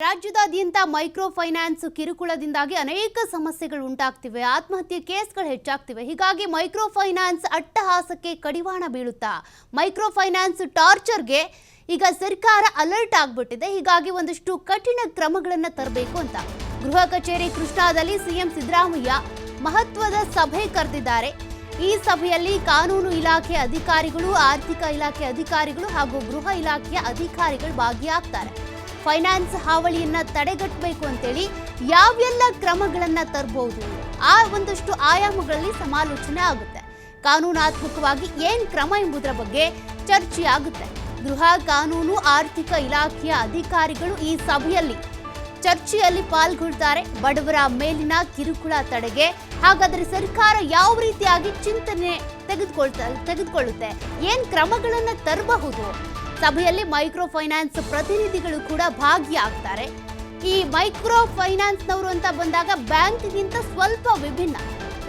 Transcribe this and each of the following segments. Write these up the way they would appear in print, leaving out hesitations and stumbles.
ರಾಜ್ಯದಾದ್ಯಂತ micro finance ಕಿರುಕುಳದಿಂದಾಗಿ ಅನೇಕ ಸಮಸ್ಯೆಗಳು ಉಂಟಾಗ್ತಿವೆ, ಆತ್ಮಹತ್ಯೆ ಕೇಸ್ಗಳು ಹೆಚ್ಚಾಗ್ತಿವೆ. ಹೀಗಾಗಿ ಮೈಕ್ರೋ ಫೈನಾನ್ಸ್ ಅಟ್ಟಹಾಸಕ್ಕೆ ಕಡಿವಾಣ ಬೀಳುತ್ತಾ ಮೈಕ್ರೋ ಫೈನಾನ್ಸ್ ಟಾರ್ಚರ್ಗೆ ಈಗ ಸರ್ಕಾರ ಅಲರ್ಟ್ ಆಗಿಬಿಟ್ಟಿದೆ. ಹೀಗಾಗಿ ಒಂದಷ್ಟು ಕಠಿಣ ಕ್ರಮಗಳನ್ನು ತರಬೇಕು ಅಂತ ಗೃಹ ಕಚೇರಿ ಕೃಷ್ಣಾದಲ್ಲಿ ಸಿಎಂ ಸಿದ್ದರಾಮಯ್ಯ ಮಹತ್ವದ ಸಭೆ ಕರೆದಿದ್ದಾರೆ. ಈ ಸಭೆಯಲ್ಲಿ ಕಾನೂನು ಇಲಾಖೆ ಅಧಿಕಾರಿಗಳು, ಆರ್ಥಿಕ ಇಲಾಖೆ ಅಧಿಕಾರಿಗಳು ಹಾಗೂ ಗೃಹ ಇಲಾಖೆಯ ಅಧಿಕಾರಿಗಳು ಭಾಗಿಯಾಗ್ತಾರೆ. ಫೈನಾನ್ಸ್ ಹಾವಳಿಯನ್ನ ತಡೆಗಟ್ಟಬೇಕು ಅಂತೇಳಿ ಯಾವೆಲ್ಲ ಕ್ರಮಗಳನ್ನ ತರಬಹುದು, ಆ ಒಂದಷ್ಟು ಆಯಾಮಗಳಲ್ಲಿ ಸಮಾಲೋಚನೆ ಆಗುತ್ತೆ. ಕಾನೂನಾತ್ಮಕವಾಗಿ ಏನ್ ಕ್ರಮ ಎಂಬುದರ ಬಗ್ಗೆ ಚರ್ಚೆ ಆಗುತ್ತೆ. ಗೃಹ, ಕಾನೂನು, ಆರ್ಥಿಕ ಇಲಾಖೆಯ ಅಧಿಕಾರಿಗಳು ಈ ಸಭೆಯಲ್ಲಿ ಚರ್ಚೆಯಲ್ಲಿ ಪಾಲ್ಗೊಳ್ತಾರೆ. ಬಡವರ ಮೇಲಿನ ಕಿರುಕುಳ ತಡೆಗೆ ಹಾಗಾದ್ರೆ ಸರ್ಕಾರ ಯಾವ ರೀತಿಯಾಗಿ ಚಿಂತನೆ ತೆಗೆದುಕೊಳ್ಳುತ್ತೆ, ಏನ್ ಕ್ರಮಗಳನ್ನ ತರಬಹುದು? ಸಭೆಯಲ್ಲಿ ಮೈಕ್ರೋ ಫೈನಾನ್ಸ್ ಪ್ರತಿನಿಧಿಗಳು ಕೂಡ ಭಾಗಿಯಾಗ್ತಾರೆ. ಈ ಮೈಕ್ರೋ ಫೈನಾನ್ಸ್ನವರು ಅಂತ ಬಂದಾಗ ಬ್ಯಾಂಕ್ಗಿಂತ ಸ್ವಲ್ಪ ವಿಭಿನ್ನ.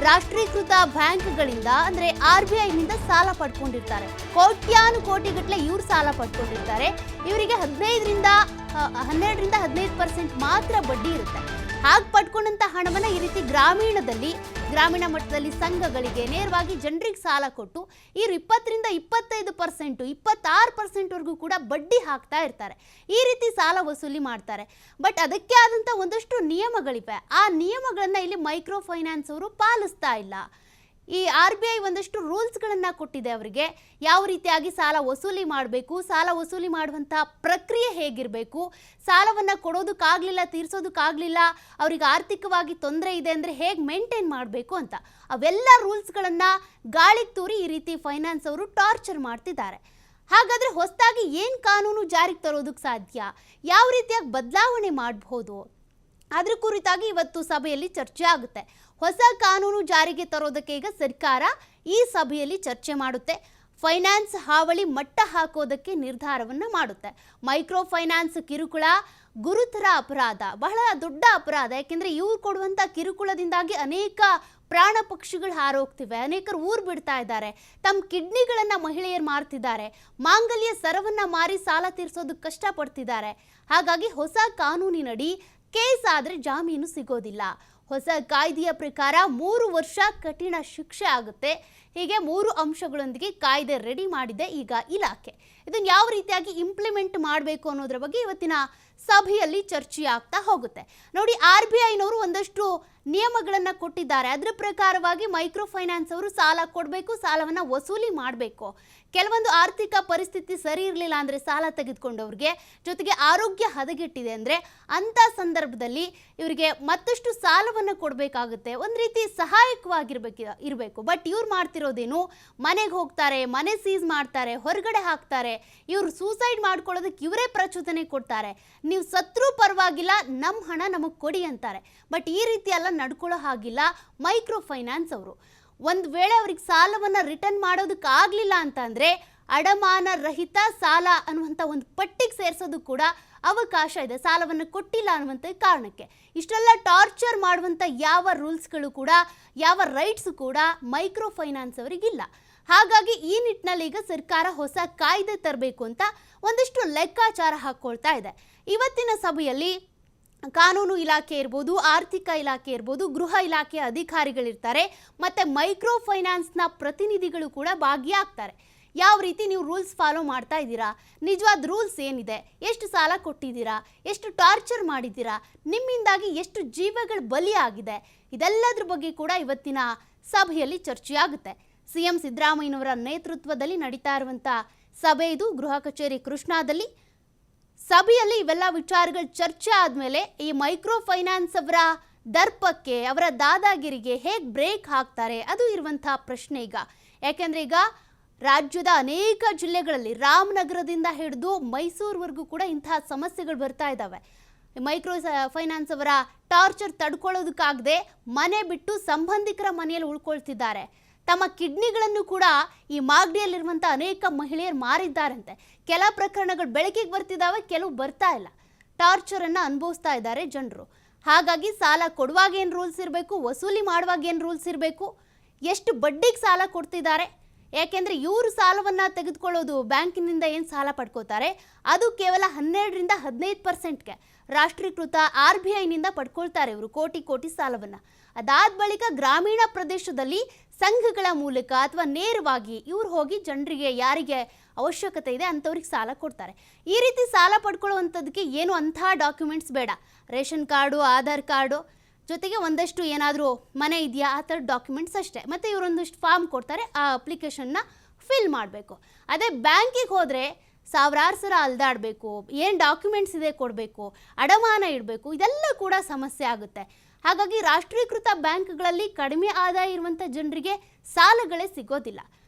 ರಾಷ್ಟ್ರೀಕೃತ ಬ್ಯಾಂಕ್ಗಳಿಂದ ಅಂದ್ರೆ RBIನಿಂದ ಸಾಲ ಪಡ್ಕೊಂಡಿರ್ತಾರೆ. ಕೋಟ್ಯಾನು ಕೋಟಿಗಟ್ಟಲೆ ಇವ್ರು ಸಾಲ ಪಡ್ಕೊಂಡಿರ್ತಾರೆ. ಇವರಿಗೆ 12ರಿಂದ 15% ಮಾತ್ರ ಬಡ್ಡಿ ಇರುತ್ತೆ. ಹಾಗೆ ಪಡ್ಕೊಂಡಂತ ಹಣವನ್ನ ಈ ರೀತಿ ಗ್ರಾಮೀಣ ಮಟ್ಟದಲ್ಲಿ ಸಂಘಗಳಿಗೆ ನೇರವಾಗಿ ಜನರಿಗೆ ಸಾಲ ಕೊಟ್ಟು ಇವರು 20ರಿಂದ 25%, 26% ಕೂಡ ಬಡ್ಡಿ ಹಾಕ್ತಾ ಇರ್ತಾರೆ. ಈ ರೀತಿ ಸಾಲ ವಸೂಲಿ ಮಾಡ್ತಾರೆ. ಬಟ್ ಅದಕ್ಕೆ ಆದಂತ ಒಂದಷ್ಟು ನಿಯಮಗಳಿವೆ. ಆ ನಿಯಮಗಳನ್ನ ಇಲ್ಲಿ ಮೈಕ್ರೋ ಫೈನಾನ್ಸ್ ಅವರು ಪಾಲಿಸ್ತಾ ಇಲ್ಲ. ಈ RBI ಒಂದಷ್ಟು ರೂಲ್ಸ್ಗಳನ್ನ ಕೊಟ್ಟಿದೆ ಅವರಿಗೆ. ಯಾವ ರೀತಿಯಾಗಿ ಸಾಲ ವಸೂಲಿ ಮಾಡಬೇಕು, ಸಾಲ ವಸೂಲಿ ಮಾಡುವಂತಹ ಪ್ರಕ್ರಿಯೆ ಹೇಗಿರಬೇಕು, ಸಾಲವನ್ನ ಕೊಡೋದಕ್ಕಾಗಲಿಲ್ಲ, ತೀರ್ಸೋದಕ್ಕಾಗಲಿಲ್ಲ, ಅವ್ರಿಗೆ ಆರ್ಥಿಕವಾಗಿ ತೊಂದರೆ ಇದೆ ಅಂದರೆ ಹೇಗೆ ಮೇಂಟೈನ್ ಮಾಡಬೇಕು ಅಂತ ಅವೆಲ್ಲ ರೂಲ್ಸ್ಗಳನ್ನ ಗಾಳಿಗೆ ತೂರಿ ಈ ರೀತಿ ಫೈನಾನ್ಸ್ ಅವರು ಟಾರ್ಚರ್ ಮಾಡ್ತಿದ್ದಾರೆ. ಹಾಗಾದರೆ ಹೊಸದಾಗಿ ಏನು ಕಾನೂನು ಜಾರಿಗೆ ತರೋದಕ್ಕೆ ಸಾಧ್ಯ, ಯಾವ ರೀತಿಯಾಗಿ ಬದಲಾವಣೆ ಮಾಡಬಹುದು, ಅದ್ರ ಕುರಿತಾಗಿ ಇವತ್ತು ಸಭೆಯಲ್ಲಿ ಚರ್ಚೆ ಆಗುತ್ತೆ. ಹೊಸ ಕಾನೂನು ಜಾರಿಗೆ ತರೋದಕ್ಕೆ ಈಗ ಸರ್ಕಾರ ಈ ಸಭೆಯಲ್ಲಿ ಚರ್ಚೆ ಮಾಡುತ್ತೆ. ಫೈನಾನ್ಸ್ ಹಾವಳಿ ಮಟ್ಟ ಹಾಕೋದಕ್ಕೆ ನಿರ್ಧಾರವನ್ನು ಮಾಡುತ್ತೆ. ಮೈಕ್ರೋ ಫೈನಾನ್ಸ್ ಕಿರುಕುಳ ಗುರುತರ ಅಪರಾಧ, ಬಹಳ ದೊಡ್ಡ ಅಪರಾಧ. ಯಾಕೆಂದರೆ ಇವ್ರು ಕೊಡುವಂಥ ಕಿರುಕುಳದಿಂದಾಗಿ ಅನೇಕ ಪ್ರಾಣ ಪಕ್ಷಿಗಳು ಹಾರೋಗ್ತಿವೆ, ಅನೇಕರು ಊರು ಬಿಡ್ತಾ ಇದ್ದಾರೆ, ತಮ್ಮ ಕಿಡ್ನಿಗಳನ್ನು ಮಹಿಳೆಯರು ಮಾರ್ತಿದ್ದಾರೆ, ಮಾಂಗಲ್ಯ ಸರವನ್ನು ಮಾರಿ ಸಾಲ ತೀರಿಸೋದಕ್ಕೆ ಕಷ್ಟಪಡ್ತಿದ್ದಾರೆ. ಹಾಗಾಗಿ ಹೊಸ ಕಾನೂನಿನಡಿ ಕೇಸ್ ಆದರೆ ಜಾಮೀನು ಸಿಗೋದಿಲ್ಲ. ಹೊಸ ಕಾಯ್ದೆಯ ಪ್ರಕಾರ 3 ವರ್ಷ ಕಠಿಣ ಶಿಕ್ಷೆ ಆಗುತ್ತೆ. ಹೀಗೆ 3 ಅಂಶಗಳೊಂದಿಗೆ ಕಾಯ್ದೆ ರೆಡಿ ಮಾಡಿದೆ ಈಗ ಇಲಾಖೆ. ಇದನ್ನು ಯಾವ ರೀತಿಯಾಗಿ ಇಂಪ್ಲಿಮೆಂಟ್ ಮಾಡಬೇಕು ಅನ್ನೋದ್ರ ಬಗ್ಗೆ ಇವತ್ತಿನ ಸಭೆಯಲ್ಲಿ ಚರ್ಚೆ ಆಗ್ತಾ ಹೋಗುತ್ತೆ. ನೋಡಿ, RBIನವರು ಒಂದಷ್ಟು ನಿಯಮಗಳನ್ನು ಕೊಟ್ಟಿದ್ದಾರೆ. ಅದರ ಪ್ರಕಾರವಾಗಿ ಮೈಕ್ರೋ ಫೈನಾನ್ಸ್ ಅವರು ಸಾಲ ಕೊಡಬೇಕು, ಸಾಲವನ್ನು ವಸೂಲಿ ಮಾಡಬೇಕು. ಕೆಲವೊಂದು ಆರ್ಥಿಕ ಪರಿಸ್ಥಿತಿ ಸರಿ ಇರಲಿಲ್ಲ ಅಂದರೆ ಸಾಲ ತೆಗೆದುಕೊಂಡವ್ರಿಗೆ, ಜೊತೆಗೆ ಆರೋಗ್ಯ ಹದಗೆಟ್ಟಿದೆ ಅಂದರೆ ಅಂಥ ಸಂದರ್ಭದಲ್ಲಿ ಇವರಿಗೆ ಮತ್ತಷ್ಟು ಸಾಲವನ್ನು ಕೊಡಬೇಕಾಗುತ್ತೆ. ಒಂದು ರೀತಿ ಸಹಾಯಕವಾಗಿರಬೇಕು. ಬಟ್ ಇವ್ರು ಮಾಡ್ತಿರೋದೇನು, ಮನೆಗೆ ಹೋಗ್ತಾರೆ, ಮನೆ ಸೀಸ್ ಮಾಡ್ತಾರೆ, ಹೊರಗಡೆ ಹಾಕ್ತಾರೆ, ಇವರು ಸೂಸೈಡ್ ಮಾಡ್ಕೊಳ್ಳೋದಕ್ಕೆ ಇವರೇ ಪ್ರಚೋದನೆ ಕೊಡ್ತಾರೆ. ನೀವು ಸತ್ರೂ ಪರವಾಗಿಲ್ಲ, ನಮ್ಮ ಹಣ ನಮಗೆ ಕೊಡಿ ಅಂತಾರೆ. ಬಟ್ ಈ ರೀತಿ ಎಲ್ಲ ನಡ್ಕೊಳ್ಳೋ ಹಾಗಿಲ್ಲ ಮೈಕ್ರೋ ಫೈನಾನ್ಸ್ ಅವರು. ಒಂದು ವೇಳೆ ಅವ್ರಿಗೆ ಸಾಲವನ್ನು ರಿಟರ್ನ್ ಮಾಡೋದಕ್ಕಾಗಲಿಲ್ಲ ಅಂತಂದರೆ ಅಡಮಾನ ರಹಿತ ಸಾಲ ಅನ್ನುವಂಥ ಒಂದು ಪಟ್ಟಿಗೆ ಸೇರಿಸೋದು ಕೂಡ ಅವಕಾಶ ಇದೆ, ಸಾಲವನ್ನು ಕೊಟ್ಟಿಲ್ಲ ಅನ್ನುವಂಥ ಕಾರಣಕ್ಕೆ. ಇಷ್ಟೆಲ್ಲ ಟಾರ್ಚರ್ ಮಾಡುವಂಥ ಯಾವ ರೂಲ್ಸ್ಗಳು ಕೂಡ, ಯಾವ ರೈಟ್ಸ್ ಕೂಡ ಮೈಕ್ರೋ ಫೈನಾನ್ಸ್ ಅವರಿಗಿಲ್ಲ. ಹಾಗಾಗಿ ಈ ನಿಟ್ಟಿನಲ್ಲಿ ಈಗ ಸರ್ಕಾರ ಹೊಸ ಕಾಯ್ದೆ ತರಬೇಕು ಅಂತ ಒಂದಿಷ್ಟು ಲೆಕ್ಕಾಚಾರ ಹಾಕ್ಕೊಳ್ತಾ ಇದೆ. ಇವತ್ತಿನ ಸಭೆಯಲ್ಲಿ ಕಾನೂನು ಇಲಾಖೆ ಇರ್ಬೋದು, ಆರ್ಥಿಕ ಇಲಾಖೆ ಇರ್ಬೋದು, ಗೃಹ ಇಲಾಖೆಯ ಅಧಿಕಾರಿಗಳಿರ್ತಾರೆ, ಮತ್ತು ಮೈಕ್ರೋ ಫೈನಾನ್ಸ್ನ ಪ್ರತಿನಿಧಿಗಳು ಕೂಡ ಭಾಗಿಯಾಗ್ತಾರೆ. ಯಾವ ರೀತಿ ನೀವು ರೂಲ್ಸ್ ಫಾಲೋ ಮಾಡ್ತಾ ಇದ್ದೀರಾ, ನಿಜವಾದ ರೂಲ್ಸ್ ಏನಿದೆ, ಎಷ್ಟು ಸಾಲ ಕೊಟ್ಟಿದ್ದೀರಾ, ಎಷ್ಟು ಟಾರ್ಚರ್ ಮಾಡಿದ್ದೀರಾ, ನಿಮ್ಮಿಂದಾಗಿ ಎಷ್ಟು ಜೀವಗಳು ಬಲಿಯಾಗಿದೆ, ಇದೆಲ್ಲದ್ರ ಬಗ್ಗೆ ಕೂಡ ಇವತ್ತಿನ ಸಭೆಯಲ್ಲಿ ಚರ್ಚೆಯಾಗುತ್ತೆ. ಸಿಎಂ ಸಿದ್ದರಾಮಯ್ಯನವರ ನೇತೃತ್ವದಲ್ಲಿ ನಡೀತಾ ಇರುವಂಥ ಸಭೆ ಇದು, ಗೃಹ ಕಚೇರಿ ಕೃಷ್ಣಾದಲ್ಲಿ. ಸಭೆಯಲ್ಲಿ ಇವೆಲ್ಲ ವಿಚಾರಗಳು ಚರ್ಚೆ ಆದಮೇಲೆ ಈ ಮೈಕ್ರೋ ಫೈನಾನ್ಸ್ ಅವರ ದರ್ಪಕ್ಕೆ, ಅವರ ದಾದಾಗಿರಿಗೆ ಹೇಗೆ ಬ್ರೇಕ್ ಹಾಕ್ತಾರೆ, ಅದು ಇರುವಂಥ ಪ್ರಶ್ನೆ ಈಗ. ಯಾಕೆಂದರೆ ಈಗ ರಾಜ್ಯದ ಅನೇಕ ಜಿಲ್ಲೆಗಳಲ್ಲಿ, ರಾಮನಗರದಿಂದ ಹಿಡಿದು ಮೈಸೂರುವರೆಗೂ ಕೂಡ ಇಂತಹ ಸಮಸ್ಯೆಗಳು ಬರ್ತಾ ಇದ್ದಾವೆ. ಮೈಕ್ರೋ ಫೈನಾನ್ಸ್ ಅವರ ಟಾರ್ಚರ್ ತಡ್ಕೊಳ್ಳೋದಕ್ಕಾಗದೆ ಮನೆ ಬಿಟ್ಟು ಸಂಬಂಧಿಕರ ಮನೆಯಲ್ಲಿ ಉಳ್ಕೊಳ್ತಿದ್ದಾರೆ. ತಮ್ಮ ಕಿಡ್ನಿಗಳನ್ನು ಕೂಡ ಈ ಮಾಗಡಿಯಲ್ಲಿರುವಂಥ ಅನೇಕ ಮಹಿಳೆಯರು ಮಾರಿದ್ದಾರಂತೆ. ಕೆಲ ಪ್ರಕರಣಗಳು ಬೆಳಕಿಗೆ ಬರ್ತಿದ್ದಾವೆ, ಕೆಲವು ಬರ್ತಾ ಇಲ್ಲ. ಟಾರ್ಚರನ್ನು ಅನುಭವಿಸ್ತಾ ಇದ್ದಾರೆ ಜನರು. ಹಾಗಾಗಿ ಸಾಲ ಕೊಡುವಾಗ ಏನು ರೂಲ್ಸ್ ಇರಬೇಕು, ವಸೂಲಿ ಮಾಡುವಾಗ ಏನು ರೂಲ್ಸ್ ಇರಬೇಕು, ಎಷ್ಟು ಬಡ್ಡಿಗೆ ಸಾಲ ಕೊಡ್ತಿದ್ದಾರೆ, ಯಾಕೆಂದರೆ ಇವರು ಸಾಲವನ್ನು ತೆಗೆದುಕೊಳ್ಳೋದು ಬ್ಯಾಂಕಿನಿಂದ ಏನು ಸಾಲ ಪಡ್ಕೋತಾರೆ ಅದು ಕೇವಲ 12ರಿಂದ 15%ಗೆ. ರಾಷ್ಟ್ರೀಕೃತ RBIನಿಂದ ಪಡ್ಕೊಳ್ತಾರೆ ಇವರು ಕೋಟಿ ಸಾಲವನ್ನು. ಅದಾದ ಬಳಿಕ ಗ್ರಾಮೀಣ ಪ್ರದೇಶದಲ್ಲಿ ಸಂಘಗಳ ಮೂಲಕ ಅಥವಾ ನೇರವಾಗಿ ಇವ್ರು ಹೋಗಿ ಜನರಿಗೆ ಯಾರಿಗೆ ಅವಶ್ಯಕತೆ ಇದೆ ಅಂಥವ್ರಿಗೆ ಸಾಲ ಕೊಡ್ತಾರೆ. ಈ ರೀತಿ ಸಾಲ ಪಡ್ಕೊಳ್ಳುವಂಥದ್ದಕ್ಕೆ ಏನು ಅಂಥ ಡಾಕ್ಯುಮೆಂಟ್ಸ್ ಬೇಡ. ರೇಷನ್ ಕಾರ್ಡು, ಆಧಾರ್ ಕಾರ್ಡು ಜೊತೆಗೆ ಒಂದಷ್ಟು ಏನಾದರೂ ಮನೆ ಇದೆಯಾ ಆ ಥರ ಡಾಕ್ಯುಮೆಂಟ್ಸ್ ಅಷ್ಟೇ. ಮತ್ತು ಇವರೊಂದಿಷ್ಟು ಫಾರ್ಮ್ ಕೊಡ್ತಾರೆ, ಆ ಅಪ್ಲಿಕೇಶನ್ನ ಫಿಲ್ ಮಾಡಬೇಕು. ಅದೇ ಬ್ಯಾಂಕಿಗೆ ಹೋದರೆ ಸಾವಿರಾರು ಸಲ ಅಲ್ದಾಡಬೇಕು, ಏನು ಡಾಕ್ಯುಮೆಂಟ್ಸ್ ಇದೆ ಕೊಡಬೇಕು, ಅಡಮಾನ ಇಡಬೇಕು, ಇದೆಲ್ಲ ಕೂಡ ಸಮಸ್ಯೆ ಆಗುತ್ತೆ. ಹಾಗಾಗಿ ರಾಷ್ಟ್ರೀಕೃತ ಬ್ಯಾಂಕ್ಗಳಲ್ಲಿ ಕಡಿಮೆ ಆದಾಯ ಇರುವಂಥ ಜನರಿಗೆ ಸಾಲಗಳೇ ಸಿಗೋದಿಲ್ಲ.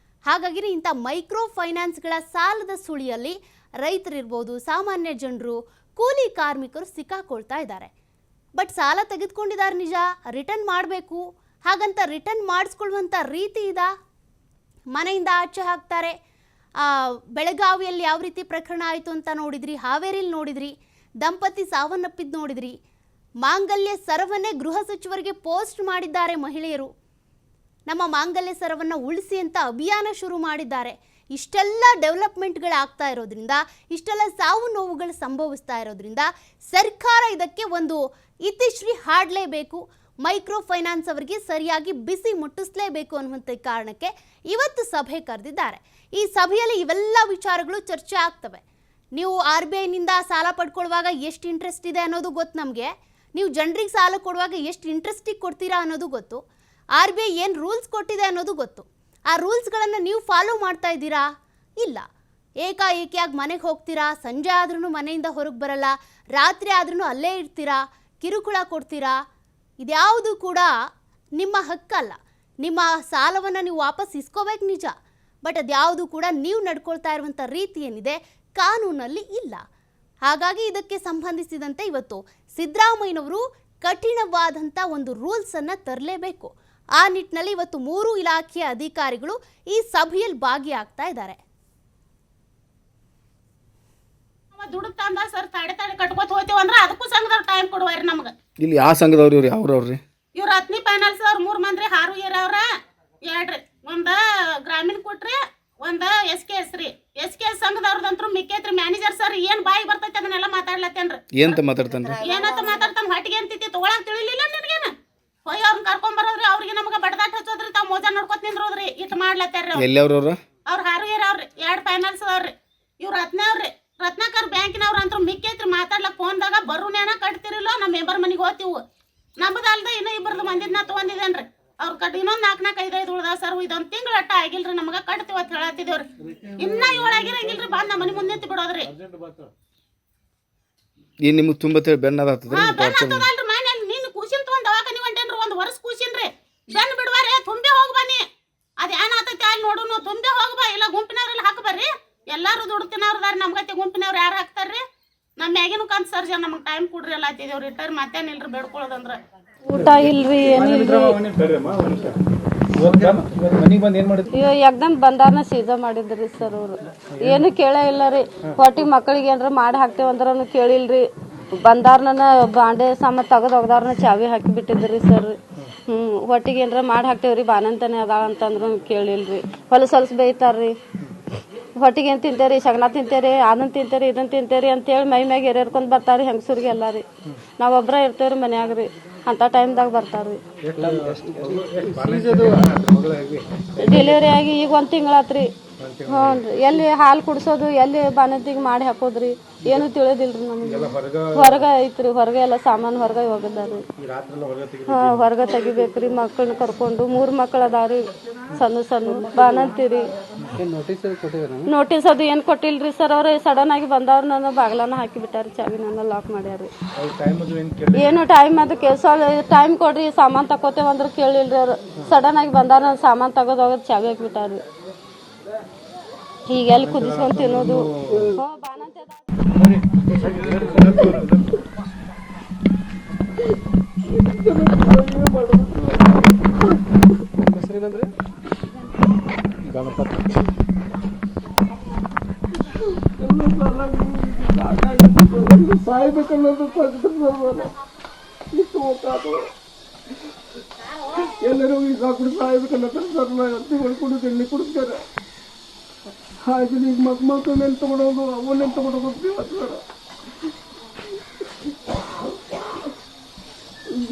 ಹಾಗಾಗಿ ಇಂಥ ಮೈಕ್ರೋ ಫೈನಾನ್ಸ್ಗಳ ಸಾಲದ ಸುಳಿಯಲ್ಲಿ ರೈತರಿರ್ಬೋದು, ಸಾಮಾನ್ಯ ಜನರು, ಕೂಲಿ ಕಾರ್ಮಿಕರು ಸಿಕ್ಕಾಕೊಳ್ತಾ ಇದ್ದಾರೆ. ಬಟ್ ಸಾಲ ತೆಗೆದುಕೊಂಡಿದ್ದಾರೆ ನಿಜ, ರಿಟರ್ನ್ ಮಾಡಬೇಕು. ಹಾಗಂತ ರಿಟರ್ನ್ ಮಾಡಿಸ್ಕೊಳ್ಳುವಂಥ ರೀತಿ ಇದೆ. ಮನೆಯಿಂದ ಆಚೆ ಹಾಕ್ತಾರೆ. ಬೆಳಗಾವಿಯಲ್ಲಿ ಯಾವ ರೀತಿ ಪ್ರಕರಣ ಆಯಿತು ಅಂತ ನೋಡಿದ್ರಿ, ಹಾವೇರಿಯಲ್ಲಿ ನೋಡಿದ್ರಿ, ದಂಪತಿ ಸಾವನ್ನಪ್ಪಿದ್ದು ನೋಡಿದ್ರಿ. ಮಾಂಗಲ್ಯ ಸರವನ್ನೇ ಗೃಹ ಸಚಿವರಿಗೆ ಪೋಸ್ಟ್ ಮಾಡಿದ್ದಾರೆ ಮಹಿಳೆಯರು. ನಮ್ಮ ಮಾಂಗಲ್ಯ ಸರವನ್ನು ಉಳಿಸಿ ಅಂತ ಅಭಿಯಾನ ಶುರು ಮಾಡಿದ್ದಾರೆ. ಇಷ್ಟೆಲ್ಲ ಡೆವಲಪ್ಮೆಂಟ್ಗಳಾಗ್ತಾ ಇರೋದ್ರಿಂದ, ಇಷ್ಟೆಲ್ಲ ಸಾವು ನೋವುಗಳು ಸಂಭವಿಸ್ತಾ ಇರೋದ್ರಿಂದ ಸರ್ಕಾರ ಇದಕ್ಕೆ ಒಂದು ಇತಿಶ್ರೀ ಹಾಡಲೇಬೇಕು. ಮೈಕ್ರೋ ಫೈನಾನ್ಸ್ ಅವರಿಗೆ ಸರಿಯಾಗಿ ಬಿಸಿ ಮುಟ್ಟಿಸಲೇಬೇಕು ಅನ್ನುವಂಥ ಕಾರಣಕ್ಕೆ ಇವತ್ತು ಸಭೆ ಕರೆದಿದ್ದಾರೆ. ಈ ಸಭೆಯಲ್ಲಿ ಇವೆಲ್ಲ ವಿಚಾರಗಳು ಚರ್ಚೆ ಆಗ್ತವೆ. ನೀವು RBIನಿಂದ ಸಾಲ ಪಡ್ಕೊಳ್ಳುವಾಗ ಎಷ್ಟು ಇಂಟ್ರೆಸ್ಟ್ ಇದೆ ಅನ್ನೋದು ಗೊತ್ತು ನಮಗೆ. ನೀವು ಜನರಿಗೆ ಸಾಲ ಕೊಡುವಾಗ ಎಷ್ಟು ಇಂಟ್ರೆಸ್ಟಿಗೆ ಕೊಡ್ತೀರಾ ಅನ್ನೋದು ಗೊತ್ತು. RBI ಏನು ರೂಲ್ಸ್ ಕೊಟ್ಟಿದೆ ಅನ್ನೋದು ಗೊತ್ತು. ಆ ರೂಲ್ಸ್ಗಳನ್ನು ನೀವು ಫಾಲೋ ಮಾಡ್ತಾ ಇದ್ದೀರಾ? ಇಲ್ಲ. ಏಕಾಏಕಿಯಾಗಿ ಮನೆಗೆ ಹೋಗ್ತೀರಾ, ಸಂಜೆ ಆದ್ರೂ ಮನೆಯಿಂದ ಹೊರಗೆ ಬರಲ್ಲ, ರಾತ್ರಿ ಆದ್ರೂ ಅಲ್ಲೇ ಇರ್ತೀರಾ, ಕಿರುಕುಳ ಕೊಡ್ತೀರಾ. ಇದ್ಯಾವುದು ಕೂಡ ನಿಮ್ಮ ಹಕ್ಕಲ್ಲ. ನಿಮ್ಮ ಸಾಲವನ್ನು ನೀವು ವಾಪಸ್ ಇಸ್ಕೋಬೇಕು ನಿಜ, ಬಟ್ ಅದ್ಯಾವುದು ಕೂಡ ನೀವು ನಡ್ಕೊಳ್ತಾ ಇರುವಂಥ ರೀತಿ ಏನಿದೆ ಕಾನೂನಲ್ಲಿ ಇಲ್ಲ. ಹಾಗಾಗಿ ಇದಕ್ಕೆ ಸಂಬಂಧಿಸಿದಂತೆ ಇವತ್ತು ಸಿದ್ದರಾಮಯ್ಯನವರು ಕಠಿಣವಾದಂಥ ಒಂದು ರೂಲ್ಸನ್ನು ತರಲೇಬೇಕು. ಆ ನಿಟ್ಟಿನಲ್ಲಿ ಇವತ್ತು 3 ಇಲಾಖೆಯ ಅಧಿಕಾರಿಗಳು ಈ ಸಭೆಯಲ್ಲಿ ಭಾಗಿಯಾಗ್ತಾ ಇದ್ದಾರೆ. ದುಡ್ಡು ತಂದ ಸರ್ ತಡೆ ಕಟ್ಕೋತ ಹೋಗ್ತೀವಿ ಅಂದ್ರೆ ಅದಕ್ಕೂ ಸಂಘದವ್ರು ಟೈಮ್ ಕೊಡುವಾರಿ ನಮ್ಗೆ. ಇಲ್ಲಿ ಯಾವ ಸಂಘದವ್ರು ಇವ್ರು ಯಾವ್ರವ್ರಿ? ಇವ್ರು ಹತ್ನಿ ಫೈನಾನ್ಸ್ ಅವ್ರು 3 ಮಂದಿ ಹಾರು ಏರವ್ರ 2 ಒಂದು ಗ್ರಾಮೀಣ ಕೊಟ್ರಿ, ಒಂದು SKS ರೀ. SKS ಸಂಘದವ್ರದಂತ್ರು ಮಿಕ್ಕೈತ್ರಿ. ಮ್ಯಾನೇಜರ್ ಸರ್ ಏನ್ ಬಾಯಿ ಬರ್ತೈತಿ ಅದನ್ನೆಲ್ಲ ಮಾತಾಡ್ಲತ್ತೇನ್ರಿ. ಏನಂತ ಮಾತಾಡ್ತಾನ್ರಿ? ಏನಂತ ಮಾತಾಡ್ತಾನ? ಹೊಟ್ಟಿಗೆ ಅಂತಿತಿ ತಗೊಳಕ್ ತಿಳಿಲಿಲ್ಲ ನಿನಗೇನ? ಹೋಗಿ ಅವ್ರನ್ನ ಕರ್ಕೊಂಡ್ ಬರೋದ್ರಿ, ಅವ್ರಿಗೆ ನಮ್ಗೆ ಬಡದಾಟ ಹಚ್ಚೋದ್ರಿ, ತಾವ್ ಮೋಜ ನೋಡ್ಕೊತ ನಿಂದ್ರೋದ್ರಿ. ಇಟ್ ಮಾಡ್ಲತ್ತಾರ್ರಿ. ಎಲ್ಲಿ ಅವ್ರವ್ರ? ಅವ್ರು ಹಾರು ಏರವ್ರಿ 2 ಫೈನಾನ್ಸ್ ಅವ್ರಿ. ಇವ್ರು ರತ್ನವ್ರಿ, ರತ್ನಾಕರ್ ಬ್ಯಾಂಕಿನವ್ರ ಅಂತೂ ಮಿಕ್ಕೈತ್ರಿ. ಮಾತಾಡ್ಲಕ್ ಫೋನ್ದಾಗ ಬರುನೇನ ಕಟ್ತಿರಿಲ್ಲ, ನಮ್ಮ ಮೆಂಬರ್ ಮನೆಗೆ ಹೋಗ್ತೀವಿ. ನಮ್ಮದಲ್ದ ಇನ್ನೂ 2 ಮಂದಿನ ತಗೊಂಡಿದ್ದೇನ್ರಿ. ಅವ್ರ ಕಟ್ ಇನ್ನೊಂದು 4-5 ಉಳ್ದಾವ ಸರ್. ಇದೊಂದು ತಿಂಗಳು ಅಟ್ಟ ಆಗಿಲ್ರಿ, ನಮ್ಗೆ ಕಟ್ತೀವಿ ಅಂತ ಹೇಳತ್ತಿದೇವ್ರಿ. ಇನ್ನ 7 ಆಗಿರಂಗಿಲ್ರಿ. ಬಂದ್ ನಮ್ಮ ಮನೆ ಮುಂದೆ ಬಿಡೋದ್ರಿ. ಈ ನಿಮ್ಗೆ ತುಂಬ ಬೆನ್ನದಾಗ್ತದ್ರಿ? ಬೆನ್ನತ್ತದಲ್ರಿ. ಮನೆ ನೀನು ಕೂಸಿನ್ ತಗೊಂಡ್ ದವಾಖಾನಿ ಹೊಂಟೇನ್ರಿ. 1 ವರ್ಷ ಕೂಸಿನ್ರಿ. ಬೆನ್ ಬಿಡುವಾರೆ ತುಂಬೆ ಹೋಗಿ ಬನ್ನಿ. ಅದ್ ಏನಾಗ್ತೈತಿ ಅಲ್ಲಿ ನೋಡುನು. ತುಂಬೆ ಹೋಗಿ ಬಾ. ಇಲ್ಲ ಗುಂಪಿನವ್ರೆಲ್ಲ ಹಾಕಿ ಬರ್ರಿ. ಎಲ್ಲಾರು ದುಡ್ಡು ತಿನ್ನೋರ್ದಾರ. ನಮ್ಗತ್ತೆ ಗುಂಪಿನವ್ರು ಯಾರು ಹಾಕ್ತಾರ್ರಿ? ನಮ್ಮ ಮ್ಯಾಗಿನೂ ಕಂತ ಸರ್ ನಮಗೆ ಟೈಮ್ ಕೊಡ್ರಿ ಎಲ್ಲ ಹತ್ತಿದೇವ್ರಿ. ರಿಟೈರ್ ಮತ್ತೇನಿಲ್ರಿ ಬೇಡ್ಕೊಳ್ಳೋದಂದ್ರ. ಊಟ ಇಲ್ರಿ, ಏನಿಲ್ರಿ. ಎಕ್ದಮ್ ಬಂದಾರನ ಸೀಜಾ ಮಾಡಿದ್ರಿ ಸರ್ ಅವ್ರು. ಏನು ಕೇಳ ಇಲ್ಲ ರೀ. ಹೊಟ್ಟಿಗೆ ಮಕ್ಕಳಿಗೆ ಏನಾರ ಮಾಡಿ ಹಾಕ್ತೇವೆ ಅಂದ್ರೂ ಕೇಳಿಲ್ರಿ. ಬಂದಾರ್ನ ಬಾಂಡೆ ಸಾಮಾನು ತೆಗೆದು ಒಗ್ದಾರನ ಚಾವಿ ಹಾಕಿ ಬಿಟ್ಟಿದ್ರಿ ಸರ್. ಹೊಟ್ಟಿಗೆ ಏನಾರ ಮಾಡಿ ಹಾಕ್ತೇವ್ರಿ ಬಾನಂತಾನೆ ಅದಾಳ ಅಂತಂದ್ರೂ ಕೇಳಿಲ್ರಿ. ಹೊಲಸು ಬೈತಾರ್ರಿ. ಹೊಟ್ಟಿಗೆ ಏನು ತಿಂತೇರಿ, ಸಗಣ ತಿಂತೇರಿ, ಅದನ್ನ ತಿಂತೇರಿ, ಇದನ್ನ ತಿಂತೇರಿ ಅಂತೇಳಿ ಮೈ ಮ್ಯಾಗ ಎರ್ಕೊಂಡ್ ಬರ್ತಾರಿ ಹೆಂಗಸೂರಿಗೆ ಎಲ್ಲ ರೀ. ನಾವು ಒಬ್ಬರ ಇರ್ತೇವ್ರಿ ಮನ್ಯಾಗ ರೀ. ಅಂತ ಟೈಮ್ದಾಗ ಬರ್ತಾರ್ರಿ. ಡೆಲಿವರಿ ಆಗಿ ಈಗ 1 ತಿಂಗಳಾತ್ರಿ. ಹ್ಞೂ ರೀ. ಎಲ್ಲಿ ಹಾಲು ಕುಡ್ಸೋದು, ಎಲ್ಲಿ ಬಾಣಂತಿಗೆ ಮಾಡಿ ಹಾಕೋದ್ರಿ ಏನು ತಿಳಿದಿಲ್ರಿ ನಮ್ಗೆ. ಹೊರಗೆ ಐತ್ರಿ. ಹೊರಗೆ ಎಲ್ಲ ಸಾಮಾನು ಹೊರಗೆ ಹೋಗಿದ್ದಾರಿ. ಹೊರಗೆ ತೆಗಿಬೇಕ್ರಿ. ಮಕ್ಕಳನ್ನ ಕರ್ಕೊಂಡು 3 ಮಕ್ಕಳು ಅದಾವ್ರಿ, ಸಣ್ಣ ಬಾಣಂತಿರಿ. ನೋಟಿಸ್ ಅದು ಏನು ಕೊಟ್ಟಿಲ್ರಿ ಸರ್. ಅವ್ರು ಸಡನ್ ಆಗಿ ಬಂದವ್ರು ನನ್ನ ಬಾಗ್ಲಾನ ಹಾಕಿ ಬಿಟ್ಟಾರಿ, ಚಾವಿ ನನ್ನ ಲಾಕ್ ಮಾಡ್ಯಾರಿ. ಏನು ಟೈಮ್ ಅದು ಟೈಮ್ ಕೊಡ್ರಿ, ಸಾಮಾನು ತಗೋತೇವೆ ಅಂದ್ರೆ ಕೇಳಿಲ್ರಿ ಅವ್ರು. ಸಡನ್ ಆಗಿ ಬಂದವ್ರು ನನ್ನ ಸಾಮಾನು ತೆಗೆದು ಹೋಗೋದು ಚಾವಿ ಹಾಕಿ ಬಿಟ್ಟಾರಿ. ಈಗ ಎಲ್ಲಿ ಕುದಿಸ್ಕೊಂಡು ತಿನ್ನೋದು. ಎಲ್ಲರೂ ಈಗ ಸಾಯ್ಬೇಕಲ್ಲ ಸರ್. ಕುಡಿದು ಕುಡಿಸ್ತಾರೆ. ಆಯ್ತು. ಈಗ ಮಕ್ಕಳನ್ನ ತಗೊಂಡೋದು, ಅವನ್ನೆಲ್ಲ ತಗೊಂಡೋಗ್ತೀವಿ ಸರ್.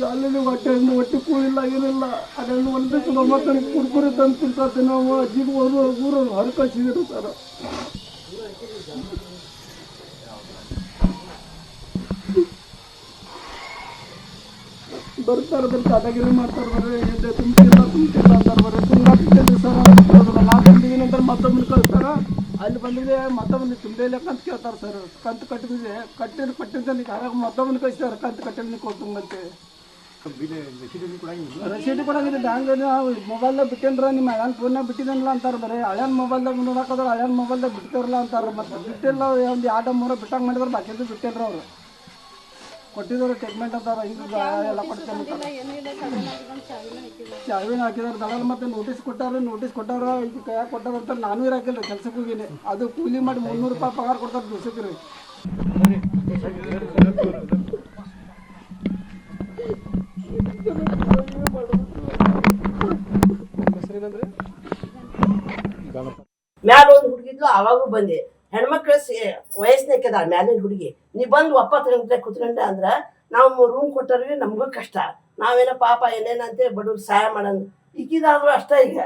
ಶಾಲೆಯಲ್ಲಿ ಹೊಟ್ಟೆ ಕೂಳಿಲ್ಲ ಏನಿಲ್ಲ ಅದನ್ನು ಒಂದು ಮಕ್ಕಳಿಗೆ ಕುರ್ಕುರಿ ತಂದು ತಿಂತಾರೆ. ನಾವು ಅಜ್ಜಿಗೆ ಊರು ಹೊರ ಕಳಿಸಿದ್ರು ಸರ್. ಬರ್ತಾರೆ ದಾದಾಗಿರಿ ಮಾಡ್ತಾರೆ ಬರ್ರಿ, ತುಂಬಿಲ್ಲ ಅಂತಾರೆ ಬರ್ರಿ. ತುಂಗಾಗ್ತಿದ್ದೆ ಸರ್, 4 ದಿನ ನಂತರ ಮತ್ತೊಬ್ಬನ ಕಳಿಸ್ತಾರೆ. ಅಲ್ಲಿ ಬಂದಿದೆ ಮತ್ತೊಬ್ಬನ ತುಂಬಿಲ್ಲ ಕಂತು ಕೇಳ್ತಾರೆ ಸರ್. ಕಂತು ಕಟ್ಟಿದ್ರೆ ಕಟ್ಟಿದ್ದ ಆರಾಗ ಮತ್ತೊಬ್ಬನ ಕಳಿಸ್ತಾರೆ. ಕಂತು ಕಟ್ಟಿದ ಕೊಡ್ತಂಗಂತೆ ರಸೀದಿ ಕೊಡಂಗಿದೆ. ಬ್ಯಾಂಕ್ ಮೊಬೈಲ್ದಾಗ ಬಿಟ್ಟೇನ್ರ ನಿಮ್ಮ ಹಳ್ಯಾನ ಫೋನ್ನಾಗ ಬಿಟ್ಟಿದ್ದಲ್ಲ ಅಂತಾರೆ. ಬರೀ ಹಳ್ಯಾನ ಮೊಬೈಲ್ದಾಗ ನೋಡಾಕಂದ್ರೆ ಹಳ್ಯಾನ ಮೊಬೈಲ್ದಾಗ ಬಿಡ್ತಾರಲ್ಲ ಅಂತಾರೆ. ಮತ್ತು ಬಿಟ್ಟಿಲ್ಲ, ಒಂದು 2-3 ಬಿಟ್ಟಂಗೆ ಮಾಡಿದ್ರೆ ಬಾಕಿದ್ದು ಬಿಟ್ಟೇನ್ರ ಅವ್ರು. ಕೊಟ್ಟಿದ್ರು ಟ್ರೀಟ್ಮೆಂಟ್ ಅಂತಾರೆ. ಹಿಂಗೆ ಎಲ್ಲ ಕೊಡ್ತೇನೆ ಚಾವಿನ ಹಾಕಿದಾರೆ ದಡಲ್. ಮತ್ತೆ ನೋಟಿಸ್ ಕೊಟ್ಟಾರ ಈಗ ಕೈಯಾಗ ಕೊಟ್ಟಾರ ಅಂತ ನಾನು ಹಾಕಿಲ್ಲ. ಕೆಲ್ಸಕ್ಕೆ ಹೋಗಿನಿ, ಅದು ಕೂಲಿ ಮಾಡಿ 300 ರೂಪಾಯಿ ಪಗಾರ ಕೊಡ್ತಾರೆ ದಿವ್ಸಕ್ಕೆ ರೀ. ಮ್ಯಾಲ ಒಂದು ಹುಡುಗಿದ್ಲು, ಅವಾಗೂ ಬಂದೆ. ಹೆಣ್ಮಕ್ಳು ವಯಸ್ಸಿನಕ್ಕೆದ ಮ್ಯಾಲಿನ ಹುಡುಗಿ, ನೀ ಬಂದು ಒಪ್ಪತ್ತು ಗಂಟೆ ಕುತ್ಕೊಂಡೆ ಅಂದ್ರೆ ನಾವು ರೂಮ್ ಕೊಟ್ಟರ್ವಿ, ನಮಗೂ ಕಷ್ಟ. ನಾವೇನೋ ಪಾಪ ಏನೇನಂತೆ ಬಡವ್ರು ಸಹಾಯ ಮಾಡೋಣ. ಈಗಿದಾದ್ರು ಅಷ್ಟ. ಈಗ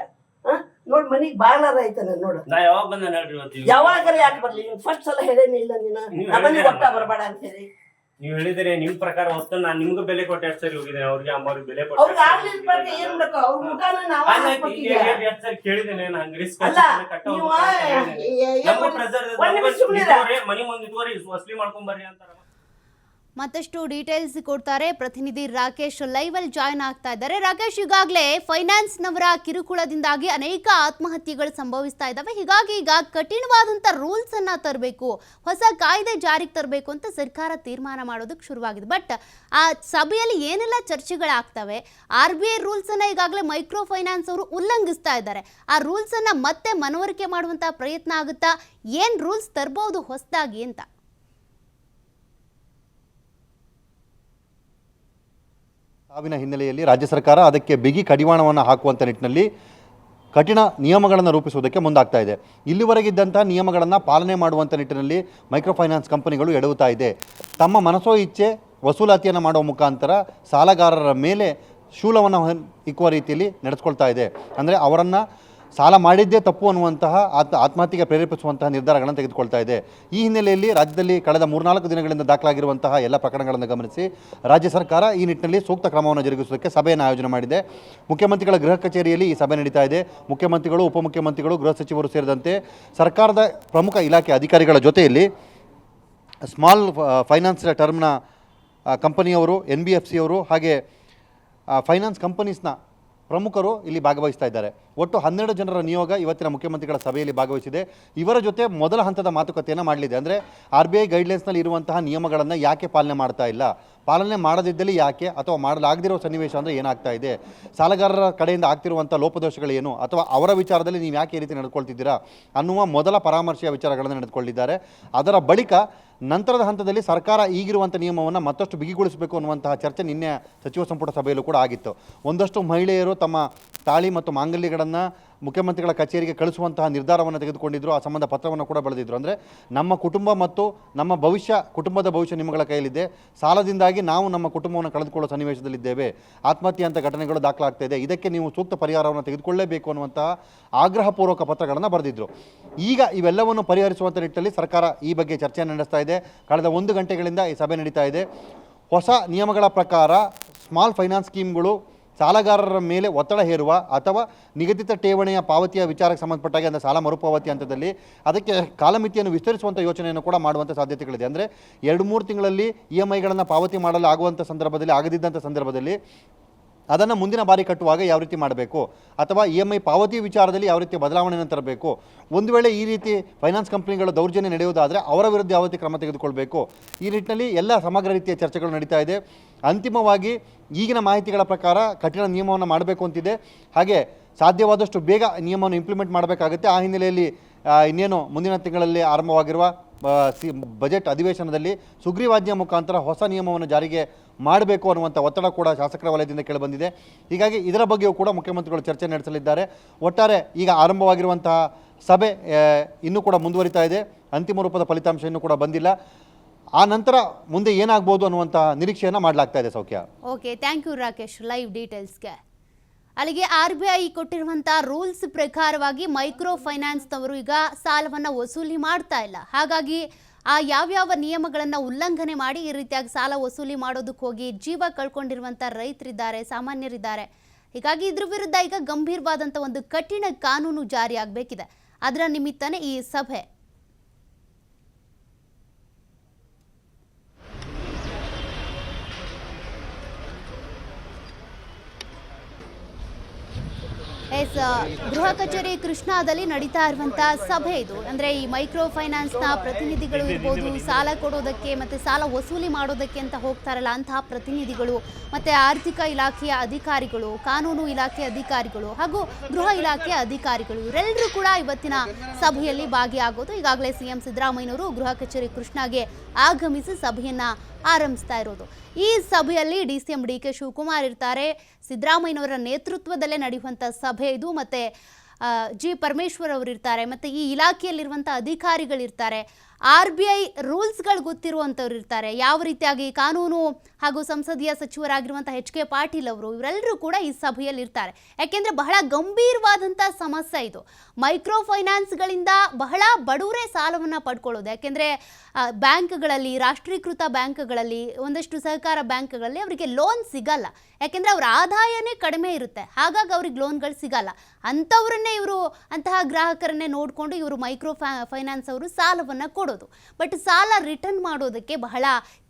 ನೋಡ್ ಮನಿಗ್ ಬಾಗ್ಲಾರ ಐತಾನ ನೋಡು. ಯಾವಾಗಾರ ಯಾಕೆ ಬರ್ಲಿ? ಫಸ್ಟ್ ಸಲ ಹೇಳೇನಿ ಇಲ್ಲ ನೀನು ನಮ್ಮನಿಗೆ ಒಟ್ಟ ಬರಬೇಡ ಅಂತ ಹೇಳಿ. ನೀವು ಹೇಳಿದ್ರೆ ನಿಮ್ ಪ್ರಕಾರ ಹೊತ್ತು ನಾನು ನಿಮ್ಗೂ ಬೆಲೆ ಕೊಟ್ಟು ಎಷ್ಟು ಸರಿ ಹೋಗಿದ್ದೇನೆ. ಅವ್ರಿಗೆ ಅಮ್ಮವ್ರಿಗೆ ಬೆಲೆ ಕೊಟ್ಟು ಅವ್ರಿಗೆ ಆಗ್ಲಿಲ್ಲ ಬಗ್ಗೆ ಏನ್ ಬೇಕು? ಅವ್ರ ಊಟನ ನಾವು ಎಷ್ಟು ಸರಿ ಕೇಳಿದ್ದೇನೆ. ನಂಗೆ ರಿಸ್ಕ್ ಮನಿ ಮುಂದೆ ಇದುವರೆ ವಸೂಲಿ ಮಾಡ್ಕೊಂಡ್ ಬರ್ರಿ ಅಂತಾರ. ಮತ್ತಷ್ಟು ಡೀಟೇಲ್ಸ್ ಕೊಡ್ತಾರೆ ಪ್ರತಿನಿಧಿ ರಾಕೇಶ್. ಲೈವ್ ಅಲ್ಲಿ ಜಾಯ್ನ್ ಆಗ್ತಾ ಇದ್ದಾರೆ. ರಾಕೇಶ್, ಈಗಾಗಲೇ ಫೈನಾನ್ಸ್ನವರ ಕಿರುಕುಳದಿಂದಾಗಿ ಅನೇಕ ಆತ್ಮಹತ್ಯೆಗಳು ಸಂಭವಿಸ್ತಾ ಇದ್ದಾವೆ. ಹೀಗಾಗಿ ಈಗ ಕಠಿಣವಾದಂಥ ರೂಲ್ಸ್ ಅನ್ನ ತರಬೇಕು, ಹೊಸ ಕಾಯ್ದೆ ಜಾರಿಗೆ ತರಬೇಕು ಅಂತ ಸರ್ಕಾರ ತೀರ್ಮಾನ ಮಾಡೋದಕ್ಕೆ ಶುರುವಾಗಿದೆ. ಬಟ್ ಆ ಸಭೆಯಲ್ಲಿ ಏನೆಲ್ಲ ಚರ್ಚೆಗಳಾಗ್ತವೆ? RBI ರೂಲ್ಸ್ ಅನ್ನ ಈಗಾಗಲೇ ಮೈಕ್ರೋ ಫೈನಾನ್ಸ್ ಅವರು ಉಲ್ಲಂಘಿಸ್ತಾ ಇದ್ದಾರೆ. ಆ ರೂಲ್ಸ್ ಅನ್ನ ಮತ್ತೆ ಮನವರಿಕೆ ಮಾಡುವಂತ ಪ್ರಯತ್ನ ಆಗುತ್ತಾ? ಏನ್ ರೂಲ್ಸ್ ತರಬಹುದು ಹೊಸದಾಗಿ ಅಂತ? ಸಾವಿನ ಹಿನ್ನೆಲೆಯಲ್ಲಿ ರಾಜ್ಯ ಸರ್ಕಾರ ಅದಕ್ಕೆ ಬಿಗಿ ಕಡಿವಾಣವನ್ನು ಹಾಕುವಂಥ ನಿಟ್ಟಿನಲ್ಲಿ ಕಠಿಣ ನಿಯಮಗಳನ್ನು ರೂಪಿಸುವುದಕ್ಕೆ ಮುಂದಾಗ್ತಾ ಇದೆ. ಇಲ್ಲಿವರೆಗಿದ್ದಂಥ ನಿಯಮಗಳನ್ನು ಪಾಲನೆ ಮಾಡುವಂಥ ನಿಟ್ಟಿನಲ್ಲಿ ಮೈಕ್ರೋ ಫೈನಾನ್ಸ್ ಕಂಪನಿಗಳು ಎಡವುತ್ತಾ ಇದೆ. ತಮ್ಮ ಮನಸೋ ಇಚ್ಛೆ ವಸೂಲಾತಿಯನ್ನು ಮಾಡುವ ಮುಖಾಂತರ ಸಾಲಗಾರರ ಮೇಲೆ ಶೂಲವನ್ನು ಇಕ್ಕುವ ರೀತಿಯಲ್ಲಿ ನಡೆಸ್ಕೊಳ್ತಾ ಇದೆ. ಅಂದರೆ ಅವರನ್ನು ಸಾಲ ಮಾಡಿದ್ದೇ ತಪ್ಪು ಅನ್ನುವಂತಹ ಆತ್ಮಹತ್ಯೆಗೆ ಪ್ರೇರೇಪಿಸುವಂತಹ ನಿರ್ಧಾರಗಳನ್ನು ತೆಗೆದುಕೊಳ್ತಾ ಇದೆ. ಈ ಹಿನ್ನೆಲೆಯಲ್ಲಿ ರಾಜ್ಯದಲ್ಲಿ ಕಳೆದ 3-4 ದಿನಗಳಿಂದ ದಾಖಲಾಗಿರುವಂತಹ ಎಲ್ಲ ಪ್ರಕರಣಗಳನ್ನು ಗಮನಿಸಿ ರಾಜ್ಯ ಸರ್ಕಾರ ಈ ನಿಟ್ಟಿನಲ್ಲಿ ಸೂಕ್ತ ಕ್ರಮವನ್ನು ಜರುಗಿಸುವುದಕ್ಕೆ ಸಭೆಯನ್ನು ಆಯೋಜನೆ ಮಾಡಿದೆ. ಮುಖ್ಯಮಂತ್ರಿಗಳ ಗೃಹ ಕಚೇರಿಯಲ್ಲಿ ಈ ಸಭೆ ನಡೀತಾ ಇದೆ. ಮುಖ್ಯಮಂತ್ರಿಗಳು, ಉಪಮುಖ್ಯಮಂತ್ರಿಗಳು, ಗೃಹ ಸಚಿವರು ಸೇರಿದಂತೆ ಸರ್ಕಾರದ ಪ್ರಮುಖ ಇಲಾಖೆ ಅಧಿಕಾರಿಗಳ ಜೊತೆಯಲ್ಲಿ ಸ್ಮಾಲ್ ಫೈನಾನ್ಸ್ ಟರ್ಮ್ನ ಕಂಪನಿಯವರು, NBFC ಅವರು ಹಾಗೆ ಫೈನಾನ್ಸ್ ಕಂಪನೀಸ್ನ ಪ್ರಮುಖರು ಇಲ್ಲಿ ಭಾಗವಹಿಸ್ತಾ ಇದ್ದಾರೆ. ಒಟ್ಟು 12 ಜನರ ನಿಯೋಗ ಇವತ್ತಿನ ಮುಖ್ಯಮಂತ್ರಿಗಳ ಸಭೆಯಲ್ಲಿ ಭಾಗವಹಿಸಿದೆ. ಇವರ ಜೊತೆ ಮೊದಲ ಹಂತದ ಮಾತುಕತೆಯನ್ನು ಮಾಡಲಿದೆ. ಅಂದರೆ RBI ಗೈಡ್ಲೈನ್ಸ್ನಲ್ಲಿ ಇರುವಂತಹ ನಿಯಮಗಳನ್ನು ಯಾಕೆ ಪಾಲನೆ ಮಾಡ್ತಾ ಇಲ್ಲ, ಪಾಲನೆ ಮಾಡದಿದ್ದಲ್ಲಿ ಯಾಕೆ, ಅಥವಾ ಮಾಡಲಾಗದಿರೋ ಸನ್ನಿವೇಶ ಅಂದರೆ ಏನಾಗ್ತಾ ಇದೆ, ಸಾಲಗಾರರ ಕಡೆಯಿಂದ ಆಗ್ತಿರುವಂಥ ಲೋಪದೋಷಗಳೇನು, ಅಥವಾ ಅವರ ವಿಚಾರದಲ್ಲಿ ನೀವು ಯಾಕೆ ಈ ರೀತಿ ನಡೆದುಕೊಳ್ತಿದ್ದೀರಾ ಅನ್ನುವ ಮೊದಲ ಪರಾಮರ್ಶೆಯ ವಿಚಾರಗಳನ್ನು ನಡೆದುಕೊಂಡಿದ್ದಾರೆ. ಅದರ ಬಳಿಕ ನಂತರದ ಹಂತದಲ್ಲಿ ಸರ್ಕಾರ ಈಗಿರುವಂಥ ನಿಯಮವನ್ನು ಮತ್ತಷ್ಟು ಬಿಗಿಗೊಳಿಸಬೇಕು ಅನ್ನುವಂತಹ ಚರ್ಚೆ ನಿನ್ನೆ ಸಚಿವ ಸಂಪುಟ ಸಭೆಯಲ್ಲೂ ಕೂಡ ಆಗಿತ್ತು. ಒಂದಷ್ಟು ಮಹಿಳೆಯರು ತಮ್ಮ ತಾಳಿ ಮತ್ತು ಮಾಂಗಲ್ಯಗಳನ್ನು ಮುಖ್ಯಮಂತ್ರಿಗಳ ಕಚೇರಿಗೆ ಕಳಿಸುವಂತಹ ನಿರ್ಧಾರವನ್ನು ತೆಗೆದುಕೊಂಡಿದ್ದರು. ಆ ಸಂಬಂಧ ಪತ್ರವನ್ನು ಕೂಡ ಬರೆದಿದ್ದರು. ಅಂದರೆ ನಮ್ಮ ಕುಟುಂಬ ಮತ್ತು ನಮ್ಮ ಕುಟುಂಬದ ಭವಿಷ್ಯ ನಿಮ್ಮಗಳ ಕೈಯಲ್ಲಿದೆ, ಸಾಲದಿಂದಾಗಿ ನಾವು ನಮ್ಮ ಕುಟುಂಬವನ್ನು ಕಳೆದುಕೊಳ್ಳೋ ಸನ್ನಿವೇಶದಲ್ಲಿದ್ದೇವೆ, ಆತ್ಮಹತ್ಯೆ ಅಂತ ಘಟನೆಗಳು ದಾಖಲಾಗ್ತಾ ಇದೆ, ಇದಕ್ಕೆ ನೀವು ಸೂಕ್ತ ಪರಿಹಾರವನ್ನು ತೆಗೆದುಕೊಳ್ಳಲೇಬೇಕು ಅನ್ನುವಂತಹ ಆಗ್ರಹಪೂರ್ವಕ ಪತ್ರಗಳನ್ನು ಬರೆದಿದ್ದರು. ಈಗ ಇವೆಲ್ಲವನ್ನು ಪರಿಹರಿಸುವಂಥ ನಿಟ್ಟಿನಲ್ಲಿ ಸರ್ಕಾರ ಈ ಬಗ್ಗೆ ಚರ್ಚೆಯನ್ನು ನಡೆಸ್ತಾ ಇದೆ. ಕಳೆದ 1 ಗಂಟೆಗಳಿಂದ ಈ ಸಭೆ ನಡೀತಾ ಇದೆ. ಹೊಸ ನಿಯಮಗಳ ಪ್ರಕಾರ ಸ್ಮಾಲ್ ಫೈನಾನ್ಸ್ ಸ್ಕೀಮ್ಗಳು ಸಾಲಗಾರರ ಮೇಲೆ ಒತ್ತಡ ಹೇರುವ ಅಥವಾ ನಿಗದಿತ ಠೇವಣಿಯ ಪಾವತಿಯ ವಿಚಾರಕ್ಕೆ ಸಂಬಂಧಪಟ್ಟಾಗೆ ಅಂದರೆ ಸಾಲ ಮರುಪಾವತಿ ಹಂತದಲ್ಲಿ ಅದಕ್ಕೆ ಕಾಲಮಿತಿಯನ್ನು ವಿಸ್ತರಿಸುವಂಥ ಯೋಚನೆಯನ್ನು ಕೂಡ ಮಾಡುವಂಥ ಸಾಧ್ಯತೆಗಳಿದೆ. ಅಂದರೆ 2-3 ತಿಂಗಳಲ್ಲಿ EMIಗಳನ್ನು ಪಾವತಿ ಮಾಡಲು ಆಗುವಂಥ ಸಂದರ್ಭದಲ್ಲಿ, ಆಗದಿದ್ದಂಥ ಸಂದರ್ಭದಲ್ಲಿ ಅದನ್ನು ಮುಂದಿನ ಬಾರಿ ಕಟ್ಟುವಾಗ ಯಾವ ರೀತಿ ಮಾಡಬೇಕು, ಅಥವಾ EMI ಪಾವತಿ ವಿಚಾರದಲ್ಲಿ ಯಾವ ರೀತಿ ಬದಲಾವಣೆಯನ್ನು ತರಬೇಕು, ಒಂದು ವೇಳೆ ಈ ರೀತಿ ಫೈನಾನ್ಸ್ ಕಂಪ್ನಿಗಳ ದೌರ್ಜನ್ಯ ನಡೆಯುವುದಾದರೆ ಅವರ ವಿರುದ್ಧ ಯಾವ ರೀತಿ ಕ್ರಮ ತೆಗೆದುಕೊಳ್ಬೇಕು, ಈ ನಿಟ್ಟಿನಲ್ಲಿ ಎಲ್ಲ ಸಮಗ್ರ ರೀತಿಯ ಚರ್ಚೆಗಳು ನಡೀತಾ ಇದೆ. ಅಂತಿಮವಾಗಿ ಈಗಿನ ಮಾಹಿತಿಗಳ ಪ್ರಕಾರ ಕಠಿಣ ನಿಯಮವನ್ನು ಮಾಡಬೇಕು ಅಂತಿದೆ. ಹಾಗೆ ಸಾಧ್ಯವಾದಷ್ಟು ಬೇಗ ನಿಯಮವನ್ನು ಇಂಪ್ಲಿಮೆಂಟ್ ಮಾಡಬೇಕಾಗುತ್ತೆ. ಆ ಹಿನ್ನೆಲೆಯಲ್ಲಿ ಇನ್ನೇನು ಮುಂದಿನ ತಿಂಗಳಲ್ಲಿ ಆರಂಭವಾಗಿರುವ ಬಜೆಟ್ ಅಧಿವೇಶನದಲ್ಲಿ ಸುಗ್ರೀವಾಜ್ಞೆ ಮುಖಾಂತರ ಹೊಸ ನಿಯಮವನ್ನು ಜಾರಿಗೆ ಮಾಡಬೇಕು ಅನ್ನುವಂಥ ಒತ್ತಡ ಕೂಡ ಶಾಸಕರ ವಲಯದಿಂದ ಕೇಳಿಬಂದಿದೆ. ಹೀಗಾಗಿ ಇದರ ಬಗ್ಗೆಯೂ ಕೂಡ ಮುಖ್ಯಮಂತ್ರಿಗಳು ಚರ್ಚೆ ನಡೆಸಲಿದ್ದಾರೆ. ಒಟ್ಟಾರೆ ಈಗ ಆರಂಭವಾಗಿರುವಂತಹ ಸಭೆ ಇನ್ನೂ ಕೂಡ ಮುಂದುವರಿತಾ ಇದೆ. ಅಂತಿಮ ರೂಪದ ಫಲಿತಾಂಶ ಇನ್ನೂ ಕೂಡ ಬಂದಿಲ್ಲ. ಆ ನಂತರ ಮುಂದೆ ಏನಾಗ್ಬೋದು ಅನ್ನುವಂಥ ನಿರೀಕ್ಷೆಯನ್ನು ಮಾಡಲಾಗ್ತಾ ಇದೆ ಸೌಖ್ಯ. Okay, thank you Rakesh live ಡೀಟೇಲ್ಸ್ಗೆ. ಅಲ್ಲಿಗೆ RBI ಕೊಟ್ಟಿರುವಂಥ ರೂಲ್ಸ್ ಪ್ರಕಾರವಾಗಿ ಮೈಕ್ರೋ ಫೈನಾನ್ಸ್ನವರು ಈಗ ಸಾಲವನ್ನು ವಸೂಲಿ ಮಾಡ್ತಾ ಇಲ್ಲ. ಹಾಗಾಗಿ ಆ ಯಾವ್ಯಾವ ನಿಯಮಗಳನ್ನು ಉಲ್ಲಂಘನೆ ಮಾಡಿ ಈ ರೀತಿಯಾಗಿ ಸಾಲ ವಸೂಲಿ ಮಾಡೋದಕ್ಕೆ ಹೋಗಿ ಜೀವ ಕಳ್ಕೊಂಡಿರುವಂಥ ರೈತರಿದ್ದಾರೆ, ಸಾಮಾನ್ಯರಿದ್ದಾರೆ. ಹೀಗಾಗಿ ಇದ್ರ ವಿರುದ್ಧ ಈಗ ಗಂಭೀರವಾದಂಥ ಒಂದು ಕಠಿಣ ಕಾನೂನು ಜಾರಿಯಾಗಬೇಕಿದೆ. ಅದರ ನಿಮಿತ್ತನೇ ಈ ಸಭೆ. ಗೃಹ ಕಚೇರಿ ಕೃಷ್ಣಾದಲ್ಲಿ ನಡೀತಾ ಇರುವಂತಹ ಸಭೆ ಇದು. ಅಂದ್ರೆ ಈ ಮೈಕ್ರೋ ಫೈನಾನ್ಸ್ನ ಪ್ರತಿನಿಧಿಗಳು ಇರ್ಬೋದು, ಸಾಲ ಕೊಡೋದಕ್ಕೆ ಮತ್ತೆ ಸಾಲ ವಸೂಲಿ ಮಾಡೋದಕ್ಕೆ ಅಂತ ಹೋಗ್ತಾರಲ್ಲ ಅಂತಹ ಪ್ರತಿನಿಧಿಗಳು, ಮತ್ತೆ ಆರ್ಥಿಕ ಇಲಾಖೆಯ ಅಧಿಕಾರಿಗಳು, ಕಾನೂನು ಇಲಾಖೆ ಅಧಿಕಾರಿಗಳು ಹಾಗೂ ಗೃಹ ಇಲಾಖೆಯ ಅಧಿಕಾರಿಗಳು ಇವರೆಲ್ಲರೂ ಕೂಡ ಇವತ್ತಿನ ಸಭೆಯಲ್ಲಿ ಭಾಗಿಯಾಗೋದು. ಈಗಾಗಲೇ CM ಸಿದ್ದರಾಮಯ್ಯನವರು ಗೃಹ ಕಚೇರಿ ಕೃಷ್ಣಾಗೆ ಆಗಮಿಸಿ ಸಭೆಯನ್ನ ಆರಂಭಿಸ್ತಾ ಇರೋದು. ಈ ಸಭೆಯಲ್ಲಿ DCM DK ಶಿವಕುಮಾರ್ ಇರ್ತಾರೆ. ಸಿದ್ದರಾಮಯ್ಯನವರ ನೇತೃತ್ವದಲ್ಲೇ ನಡೆಯುವಂಥ ಸಭೆ ಇದು. ಮತ್ತೆ G ಪರಮೇಶ್ವರ್ ಅವರು ಇರ್ತಾರೆ. ಮತ್ತೆ ಈ ಇಲಾಖೆಯಲ್ಲಿರುವಂಥ ಅಧಿಕಾರಿಗಳಿರ್ತಾರೆ. RBI ರೂಲ್ಸ್ಗಳು ಗೊತ್ತಿರುವಂಥವ್ರು ಇರ್ತಾರೆ. ಯಾವ ರೀತಿಯಾಗಿ ಕಾನೂನು ಹಾಗೂ ಸಂಸದೀಯ ಸಚಿವರಾಗಿರುವಂಥ HK ಪಾಟೀಲ್ ಅವರು ಇವರೆಲ್ಲರೂ ಕೂಡ ಈ ಸಭೆಯಲ್ಲಿ ಇರ್ತಾರೆ. ಯಾಕೆಂದರೆ ಬಹಳ ಗಂಭೀರವಾದಂಥ ಸಮಸ್ಯೆ ಇದು. ಮೈಕ್ರೋ ಫೈನಾನ್ಸ್ಗಳಿಂದ ಬಹಳ ಬಡವರೇ ಸಾಲವನ್ನು ಪಡ್ಕೊಳ್ಳೋದು. ಯಾಕೆಂದರೆ ಬ್ಯಾಂಕ್ಗಳಲ್ಲಿ, ರಾಷ್ಟ್ರೀಕೃತ ಬ್ಯಾಂಕ್ಗಳಲ್ಲಿ, ಒಂದಷ್ಟು ಸಹಕಾರ ಬ್ಯಾಂಕ್ಗಳಲ್ಲಿ ಅವರಿಗೆ ಲೋನ್ ಸಿಗಲ್ಲ. ಯಾಕೆಂದರೆ ಅವರ ಆದಾಯನೇ ಕಡಿಮೆ ಇರುತ್ತೆ. ಹಾಗಾಗಿ ಅವ್ರಿಗೆ ಲೋನ್ಗಳು ಸಿಗಲ್ಲ. ಅಂಥವ್ರನ್ನೇ ಇವರು, ಅಂತಹ ಗ್ರಾಹಕರನ್ನೇ ನೋಡಿಕೊಂಡು ಇವರು ಮೈಕ್ರೋ ಫೈನಾನ್ಸ್ ಅವರು ಸಾಲವನ್ನು ಕೊಡೋದು. ಬಟ್ ಸಾಲ ರಿಟರ್ನ್ ಮಾಡೋದಕ್ಕೆ ಬಹಳ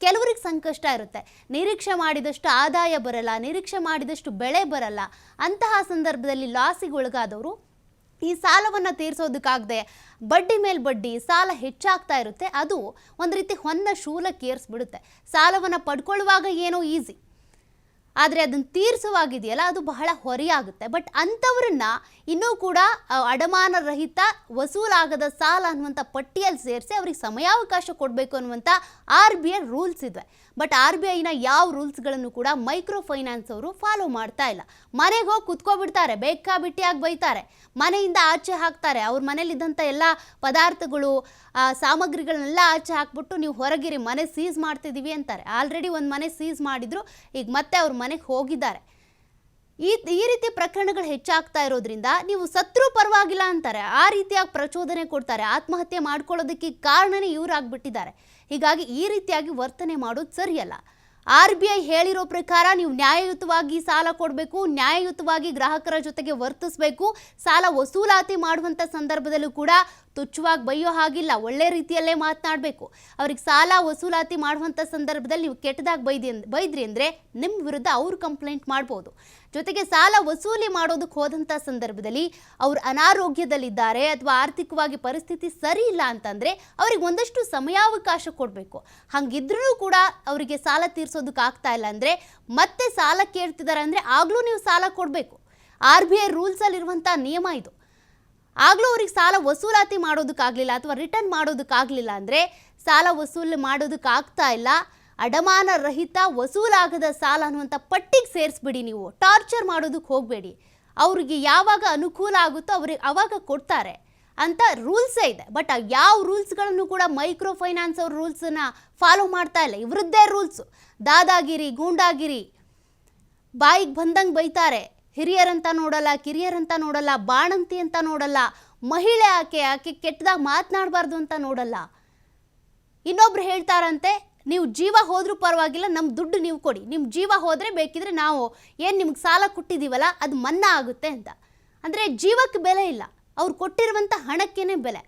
ಕೆಲವರಿಗೆ ಸಂಕಷ್ಟ ಇರುತ್ತೆ. ನಿರೀಕ್ಷೆ ಮಾಡಿದಷ್ಟು ಆದಾಯ ಬರಲ್ಲ, ನಿರೀಕ್ಷೆ ಮಾಡಿದಷ್ಟು ಬೆಳೆ ಬರಲ್ಲ. ಅಂತಹ ಸಂದರ್ಭದಲ್ಲಿ ಲಾಸಿಗೆ ಒಳಗಾದವರು ಈ ಸಾಲವನ್ನು ತೀರಿಸೋದಕ್ಕಾಗದೆ ಬಡ್ಡಿ ಮೇಲೆ ಬಡ್ಡಿ ಸಾಲ ಹೆಚ್ಚಾಗ್ತಾ ಇರುತ್ತೆ. ಅದು ಒಂದು ರೀತಿ ಹೊನ್ನ ಶೂಲಕ್ಕೆ ಏರಿಸ್ಬಿಡುತ್ತೆ. ಸಾಲವನ್ನು ಪಡ್ಕೊಳ್ಳುವಾಗ ಏನೋ ಈಸಿ, ಆದರೆ ಅದನ್ನು ತೀರಿಸುವಾಗಿದೆಯಲ್ಲ ಅದು ಬಹಳ ಹೊರೆಯಾಗುತ್ತೆ. ಬಟ್ ಅಂಥವ್ರನ್ನ ಇನ್ನೂ ಕೂಡ ಅಡಮಾನ ರಹಿತ ವಸೂಲಾಗದ ಸಾಲ ಅನ್ನುವಂಥ ಪಟ್ಟಿಯಲ್ಲಿ ಸೇರಿಸಿ ಅವ್ರಿಗೆ ಸಮಯಾವಕಾಶ ಕೊಡಬೇಕು ಅನ್ನುವಂಥ RBI ರೂಲ್ಸ್ ಇದೆ. ಬಟ್ RBIನ ಯಾವ ರೂಲ್ಸ್ಗಳನ್ನು ಕೂಡ ಮೈಕ್ರೋ ಫೈನಾನ್ಸ್ ಅವರು ಫಾಲೋ ಮಾಡ್ತಾ ಇಲ್ಲ. ಮನೆಗೆ ಹೋಗಿ ಕುತ್ಕೊಬಿಡ್ತಾರೆ, ಬೇಕಾಬಿಟ್ಟಿಯಾಗಿ ಬೈತಾರೆ, ಮನೆಯಿಂದ ಆಚೆ ಹಾಕ್ತಾರೆ. ಅವ್ರ ಮನೇಲಿದ್ದಂಥ ಎಲ್ಲ ಪದಾರ್ಥಗಳು, ಸಾಮಗ್ರಿಗಳನ್ನೆಲ್ಲ ಆಚೆ ಹಾಕ್ಬಿಟ್ಟು ನೀವು ಹೊರಗಿರಿ, ಮನೆ ಸೀಸ್ ಮಾಡ್ತಿದ್ದೀವಿ ಅಂತಾರೆ. ಆಲ್ರೆಡಿ ಒಂದು ಮನೆ ಸೀಸ್ ಮಾಡಿದ್ರು, ಈಗ ಮತ್ತೆ ಅವ್ರ ಮನೆಗೆ ಹೋಗಿದ್ದಾರೆ. ಈ ರೀತಿ ಪ್ರಕರಣಗಳು ಹೆಚ್ಚಾಗ್ತಾ ಇರೋದ್ರಿಂದ ನೀವು ಸತ್ರು ಪರವಾಗಿಲ್ಲ ಅಂತಾರೆ. ಆ ರೀತಿಯಾಗಿ ಪ್ರಚೋದನೆ ಕೊಡ್ತಾರೆ. ಆತ್ಮಹತ್ಯೆ ಮಾಡ್ಕೊಳ್ಳೋದಕ್ಕೆ ಕಾರಣನೇ ಇವರಾಗ್ಬಿಟ್ಟಿದ್ದಾರೆ. ಹೀಗಾಗಿ ಈ ರೀತಿಯಾಗಿ ವರ್ತನೆ ಮಾಡೋದು ಸರಿಯಲ್ಲ. RBI ಹೇಳಿರೋ ಪ್ರಕಾರ ನೀವು ನ್ಯಾಯಯುತವಾಗಿ ಸಾಲ ಕೊಡಬೇಕು, ನ್ಯಾಯಯುತವಾಗಿ ಗ್ರಾಹಕರ ಜೊತೆಗೆ ವರ್ತಿಸಬೇಕು. ಸಾಲ ವಸೂಲಾತಿ ಮಾಡುವಂಥ ಸಂದರ್ಭದಲ್ಲೂ ಕೂಡ ತುಚ್ಛವಾಗಿ ಬೈಯೋ ಹಾಗಿಲ್ಲ, ಒಳ್ಳೆ ರೀತಿಯಲ್ಲೇ ಮಾತನಾಡಬೇಕು. ಅವ್ರಿಗೆ ಸಾಲ ವಸೂಲಾತಿ ಮಾಡುವಂಥ ಸಂದರ್ಭದಲ್ಲಿ ನೀವು ಕೆಟ್ಟದಾಗಿ ಬೈದ್ರಿ ಅಂದರೆ ನಿಮ್ಮ ವಿರುದ್ಧ ಅವ್ರು ಕಂಪ್ಲೇಂಟ್ ಮಾಡ್ಬೋದು. ಜೊತೆಗೆ ಸಾಲ ವಸೂಲಿ ಮಾಡೋದಕ್ಕೆ ಹೋದಂಥ ಸಂದರ್ಭದಲ್ಲಿ ಅವ್ರು ಅನಾರೋಗ್ಯದಲ್ಲಿದ್ದಾರೆ ಅಥವಾ ಆರ್ಥಿಕವಾಗಿ ಪರಿಸ್ಥಿತಿ ಸರಿ ಇಲ್ಲ ಅಂತಂದರೆ ಅವ್ರಿಗೆ ಒಂದಷ್ಟು ಸಮಯಾವಕಾಶ ಕೊಡಬೇಕು. ಹಾಗಿದ್ರೂ ಕೂಡ ಅವರಿಗೆ ಸಾಲ ತೀರಿಸೋದಕ್ಕೆ ಆಗ್ತಾ ಇಲ್ಲ ಅಂದರೆ, ಮತ್ತೆ ಸಾಲ ಕೇಳ್ತಿದ್ದಾರೆ ಅಂದರೆ ಆಗಲೂ ನೀವು ಸಾಲ ಕೊಡಬೇಕು. RBI ರೂಲ್ಸಲ್ಲಿರುವಂಥ ನಿಯಮ ಇದು. ಆಗಲೂ ಅವ್ರಿಗೆ ಸಾಲ ವಸೂಲಾತಿ ಮಾಡೋದಕ್ಕಾಗಲಿಲ್ಲ ಅಥವಾ ರಿಟರ್ನ್ ಮಾಡೋದಕ್ಕಾಗಲಿಲ್ಲ ಅಂದರೆ, ಸಾಲ ವಸೂಲಿ ಮಾಡೋದಕ್ಕಾಗ್ತಾ ಇಲ್ಲ, ಅಡಮಾನ ರಹಿತ ವಸೂಲಾಗದ ಸಾಲ ಅನ್ನುವಂಥ ಪಟ್ಟಿಗೆ ಸೇರಿಸ್ಬಿಡಿ. ನೀವು ಟಾರ್ಚರ್ ಮಾಡೋದಕ್ಕೆ ಹೋಗಬೇಡಿ. ಅವ್ರಿಗೆ ಯಾವಾಗ ಅನುಕೂಲ ಆಗುತ್ತೋ ಅವ್ರಿಗೆ ಅವಾಗ ಕೊಡ್ತಾರೆ ಅಂತ ರೂಲ್ಸೇ ಇದೆ. ಬಟ್ ಯಾವ ರೂಲ್ಸ್ಗಳನ್ನು ಕೂಡ ಮೈಕ್ರೋ ಫೈನಾನ್ಸ್ ಅವ್ರ ರೂಲ್ಸನ್ನು ಫಾಲೋ ಮಾಡ್ತಾ ಇಲ್ಲ. ಇವರದ್ದೇ ರೂಲ್ಸು. ದಾದಾಗಿರಿ, ಗೂಂಡಾಗಿರಿ, ಬಾಯಿಗೆ ಬಂದಂಗೆ ಬೈತಾರೆ. ಹಿರಿಯರಂತ ನೋಡಲ್ಲ, ಕಿರಿಯರಂತ ನೋಡಲ್ಲ, ಬಾಣಂತಿ ಅಂತ ನೋಡಲ್ಲ, ಮಹಿಳೆ ಆಕೆ ಕೆಟ್ಟದಾಗ ಮಾತನಾಡಬಾರ್ದು ಅಂತ ನೋಡಲ್ಲ. ಇನ್ನೊಬ್ರು ಹೇಳ್ತಾರಂತೆ, ನೀವು ಜೀವ ಹೋದ್ರೂ ಪರವಾಗಿಲ್ಲ, ನಮ್ಮ ದುಡ್ಡು ನೀವು ಕೊಡಿ, ನಿಮ್ಮ ಜೀವ ಹೋದರೆ ಬೇಕಿದ್ರೆ ನಾವು ಏನು ನಿಮ್ಗೆ ಸಾಲ ಕೊಟ್ಟಿದ್ದೀವಲ್ಲ ಅದು ಮನ್ನಾ ಆಗುತ್ತೆ ಅಂತ. ಅಂದರೆ ಜೀವಕ್ಕೆ ಬೆಲೆ ಇಲ್ಲ, ಅವ್ರು ಕೊಟ್ಟಿರುವಂಥ ಹಣಕ್ಕೇನೆ ಬೆಲೆ.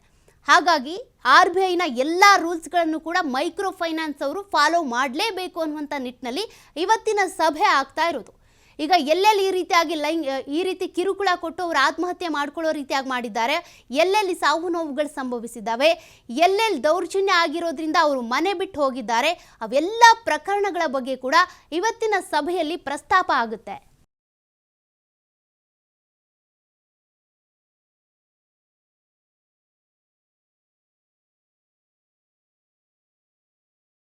ಹಾಗಾಗಿ RBIನ ಎಲ್ಲ ರೂಲ್ಸ್ಗಳನ್ನು ಕೂಡ ಮೈಕ್ರೋ ಫೈನಾನ್ಸ್ ಅವರು ಫಾಲೋ ಮಾಡಲೇಬೇಕು ಅನ್ನುವಂಥ ನಿಟ್ಟಿನಲ್ಲಿ ಇವತ್ತಿನ ಸಭೆ ಆಗ್ತಾ ಇರೋದು. ಈಗ ಎಲ್ಲೆಲ್ಲಿ ಈ ರೀತಿ ಕಿರುಕುಳ ಕೊಟ್ಟು ಅವರು ಆತ್ಮಹತ್ಯೆ ಮಾಡ್ಕೊಳ್ಳೋ ರೀತಿಯಾಗಿ ಮಾಡಿದ್ದಾರೆ, ಎಲ್ಲೆಲ್ಲಿ ಸಾವು ನೋವುಗಳು ಸಂಭವಿಸಿದ್ದಾವೆ, ಎಲ್ಲೆಲ್ಲಿ ದೌರ್ಜನ್ಯ ಆಗಿರೋದ್ರಿಂದ ಅವರು ಮನೆ ಬಿಟ್ಟು ಹೋಗಿದ್ದಾರೆ, ಅವೆಲ್ಲ ಪ್ರಕರಣಗಳ ಬಗ್ಗೆ ಕೂಡ ಇವತ್ತಿನ ಸಭೆಯಲ್ಲಿ ಪ್ರಸ್ತಾಪ ಆಗುತ್ತೆ.